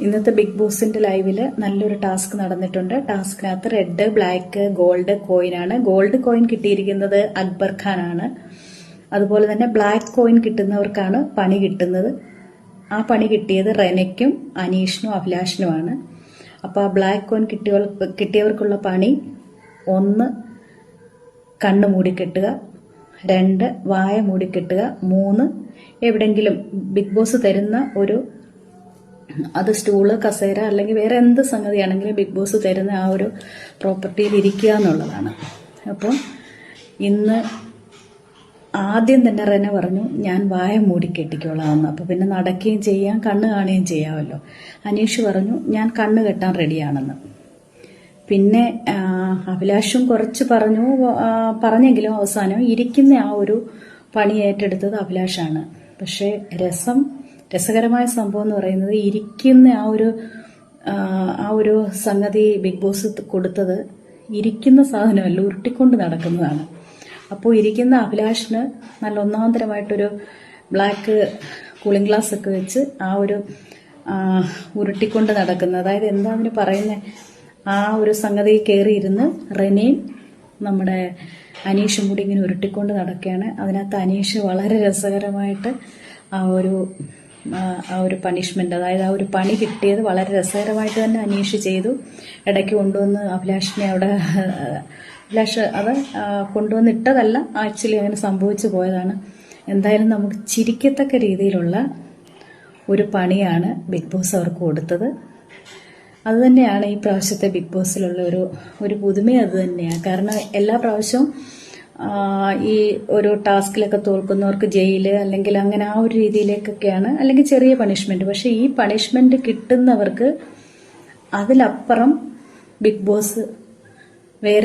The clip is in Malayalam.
ഇന്നത്തെ ബിഗ് ബോസിന്റെ ലൈവില് നല്ലൊരു ടാസ്ക് നടന്നിട്ടുണ്ട്. ടാസ്കിനകത്ത് റെഡ്, ബ്ലാക്ക്, ഗോൾഡ് കോയിനാണ്. ഗോൾഡ് കോയിൻ കിട്ടിയിരിക്കുന്നത് അക്ബർ ഖാനാണ്. അതുപോലെ തന്നെ ബ്ലാക്ക് കോയിൻ കിട്ടുന്നവർക്കാണ് പണി കിട്ടുന്നത്. ആ പണി കിട്ടിയത് റെനയ്ക്കും അനീഷിനും അഭിലാഷിനുമാണ്. അപ്പോൾ ആ ബ്ലാക്ക് കോയിൻ കിട്ടിയവർക്കുള്ള പണി 1 കണ്ണ് മൂടിക്കെട്ടുക, 2 വായ മൂടിക്കെട്ടുക, 3 എവിടെങ്കിലും ബിഗ് ബോസ് തരുന്ന അത് സ്റ്റൂള്, കസേര അല്ലെങ്കിൽ വേറെ എന്ത് സംഗതിയാണെങ്കിലും ബിഗ് ബോസ് തരുന്ന ആ ഒരു പ്രോപ്പർട്ടിയിൽ ഇരിക്കുക എന്നുള്ളതാണ്. അപ്പോൾ ഇന്ന് ആദ്യം തന്നെ റെന പറഞ്ഞു ഞാൻ വായ മൂടിക്കെട്ടിക്കോളാമെന്ന്. അപ്പോൾ പിന്നെ നടക്കുകയും ചെയ്യാം, കണ്ണ് കാണുകയും ചെയ്യാമല്ലോ. അനീഷ് പറഞ്ഞു ഞാൻ കണ്ണ് കെട്ടാൻ റെഡിയാണെന്ന്. പിന്നെ അഭിലാഷും കുറച്ച് പറഞ്ഞെങ്കിലും അവസാനം ഇരിക്കുന്ന ആ ഒരു പണി ഏറ്റെടുത്തത് അഭിലാഷാണ്. പക്ഷേ രസകരമായ സംഭവം എന്ന് പറയുന്നത് ഇരിക്കുന്ന ആ ഒരു സംഗതി ബിഗ് ബോസ് കൊടുത്തത് ഇരിക്കുന്ന സാധനമല്ല, ഉരുട്ടിക്കൊണ്ട് നടക്കുന്നതാണ്. അപ്പോൾ ഇരിക്കുന്ന അഭിലാഷിന് നല്ല ഒന്നാന്തരമായിട്ടൊരു ബ്ലാക്ക് കൂളിംഗ് ഗ്ലാസ് ഒക്കെ വെച്ച് ആ ഒരു ഉരുട്ടിക്കൊണ്ട് നടക്കുന്ന, അതായത് എന്താ അതിന് പറയുന്നത്, ആ ഒരു സംഗതി കയറിയിരുന്ന് റെനയും നമ്മുടെ അനീഷും കൂടി ഇങ്ങനെ ഉരുട്ടിക്കൊണ്ട് നടക്കുകയാണ്. അതിനകത്ത് അനീഷ് വളരെ രസകരമായിട്ട് ആ ഒരു പണിഷ്മെന്റ്, അതായത് ആ ഒരു പണി കിട്ടിയത് വളരെ രസകരമായിട്ട് തന്നെ അനീഷ് ചെയ്തു. ഇടയ്ക്ക് കൊണ്ടുവന്ന് അഭിലാഷിനെ അഭിലാഷ് അത് കൊണ്ടുവന്ന് ഇട്ടതല്ല, ആക്ച്വലി അങ്ങനെ സംഭവിച്ചു പോയതാണ്. എന്തായാലും നമുക്ക് ചിരിക്കത്തക്ക രീതിയിലുള്ള ഒരു പണിയാണ് ബിഗ് ബോസ് അവർക്ക് കൊടുത്തത്. അതുതന്നെയാണ് ഈ പ്രാവശ്യത്തെ ബിഗ് ബോസിലുള്ള ഒരു പുതുമ. അത് തന്നെയാണ്. കാരണം എല്ലാ പ്രാവശ്യവും ഈ ഒരു ടാസ്കിലൊക്കെ തോൽക്കുന്നവർക്ക് ജയില് അല്ലെങ്കിൽ അങ്ങനെ ആ ഒരു രീതിയിലേക്കൊക്കെയാണ്, അല്ലെങ്കിൽ ചെറിയ പണിഷ്മെന്റ്. പക്ഷെ ഈ പണിഷ്മെന്റ് കിട്ടുന്നവർക്ക് അതിലപ്പുറം ബിഗ് ബോസ്